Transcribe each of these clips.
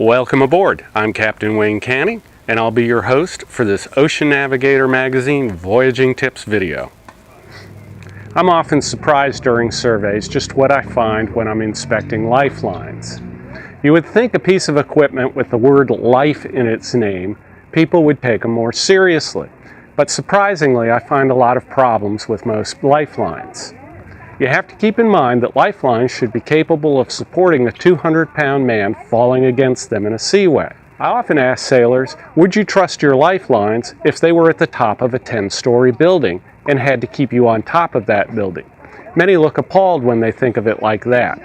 Welcome aboard. I'm Captain Wayne Canning, and I'll be your host for this Ocean Navigator magazine voyaging tips video. I'm often surprised during surveys just what I find when I'm inspecting lifelines. You would think a piece of equipment with the word life in its name, people would take them more seriously. But surprisingly, I find a lot of problems with most lifelines. You have to keep in mind that lifelines should be capable of supporting a 200-pound man falling against them in a seaway. I often ask sailors, would you trust your lifelines if they were at the top of a 10-story building and had to keep you on top of that building? Many look appalled when they think of it like that,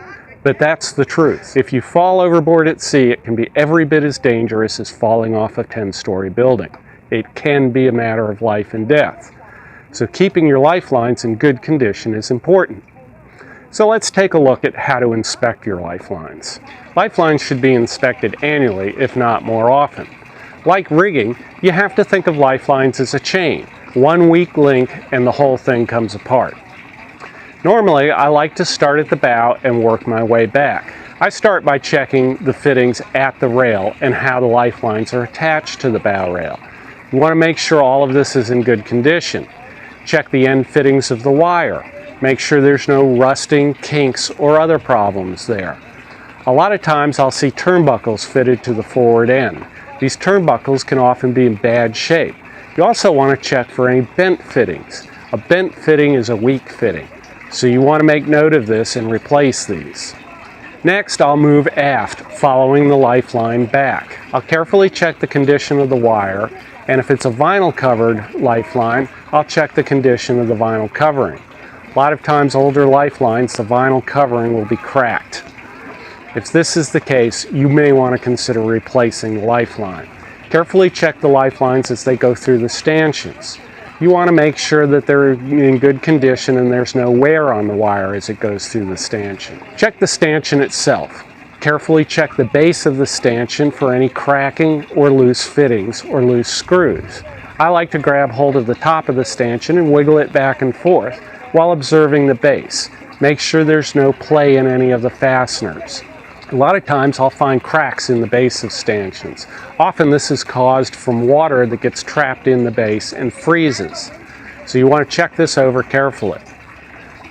but that's the truth. If you fall overboard at sea, it can be every bit as dangerous as falling off a 10-story building. It can be a matter of life and death. So keeping your lifelines in good condition is important. So let's take a look at how to inspect your lifelines. Lifelines should be inspected annually, if not more often. Like rigging, you have to think of lifelines as a chain. One weak link and the whole thing comes apart. Normally, I like to start at the bow and work my way back. I start by checking the fittings at the rail and how the lifelines are attached to the bow rail. You want to make sure all of this is in good condition. Check the end fittings of the wire. Make sure there's no rusting, kinks, or other problems there. A lot of times I'll see turnbuckles fitted to the forward end. These turnbuckles can often be in bad shape. You also want to check for any bent fittings. A bent fitting is a weak fitting, so you want to make note of this and replace these. Next, I'll move aft, following the lifeline back. I'll carefully check the condition of the wire, and if it's a vinyl-covered lifeline, I'll check the condition of the vinyl covering. A lot of times, older lifelines, the vinyl covering will be cracked. If this is the case, you may want to consider replacing the lifeline. Carefully check the lifelines as they go through the stanchions. You want to make sure that they're in good condition and there's no wear on the wire as it goes through the stanchion. Check the stanchion itself. Carefully check the base of the stanchion for any cracking or loose fittings or loose screws. I like to grab hold of the top of the stanchion and wiggle it back and forth while observing the base. Make sure there's no play in any of the fasteners. A lot of times I'll find cracks in the base of stanchions. Often this is caused from water that gets trapped in the base and freezes. So you want to check this over carefully.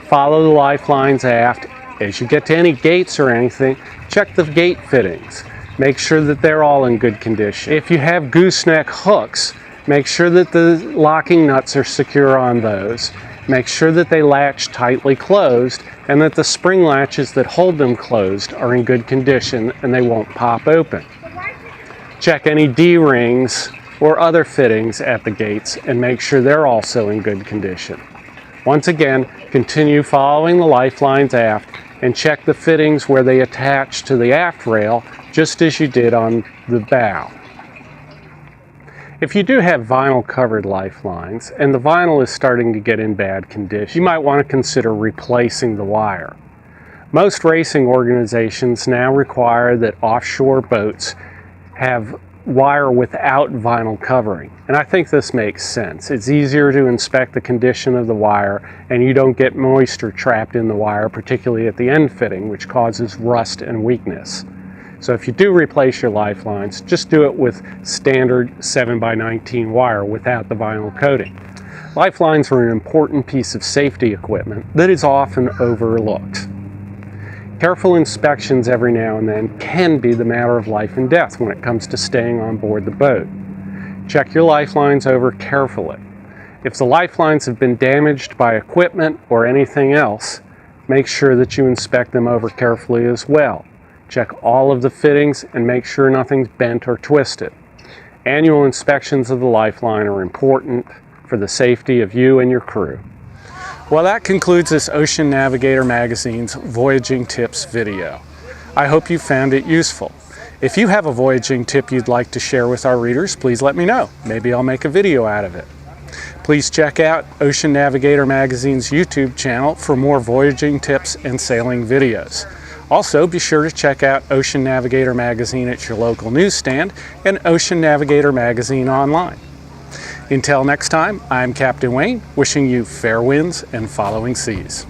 Follow the lifelines aft. As you get to any gates or anything, check the gate fittings. Make sure that they're all in good condition. If you have gooseneck hooks, make sure that the locking nuts are secure on those. Make sure that they latch tightly closed and that the spring latches that hold them closed are in good condition and they won't pop open. Check any D-rings or other fittings at the gates and make sure they're also in good condition. Once again, continue following the lifelines aft and check the fittings where they attach to the aft rail just as you did on the bow. If you do have vinyl covered lifelines and the vinyl is starting to get in bad condition, you might want to consider replacing the wire. Most racing organizations now require that offshore boats have wire without vinyl covering, and I think this makes sense. It's easier to inspect the condition of the wire and you don't get moisture trapped in the wire, particularly at the end fitting, which causes rust and weakness. So if you do replace your lifelines, just do it with standard 7x19 wire without the vinyl coating. Lifelines are an important piece of safety equipment that is often overlooked. Careful inspections every now and then can be the matter of life and death when it comes to staying on board the boat. Check your lifelines over carefully. If the lifelines have been damaged by equipment or anything else, make sure that you inspect them over carefully as well. Check all of the fittings and make sure nothing's bent or twisted. Annual inspections of the lifeline are important for the safety of you and your crew. Well, that concludes this Ocean Navigator magazine's voyaging tips video. I hope you found it useful. If you have a voyaging tip you'd like to share with our readers, please let me know. Maybe I'll make a video out of it. Please check out Ocean Navigator magazine's YouTube channel for more voyaging tips and sailing videos. Also, be sure to check out Ocean Navigator magazine at your local newsstand and Ocean Navigator magazine online. Until next time, I'm Captain Wayne, wishing you fair winds and following seas.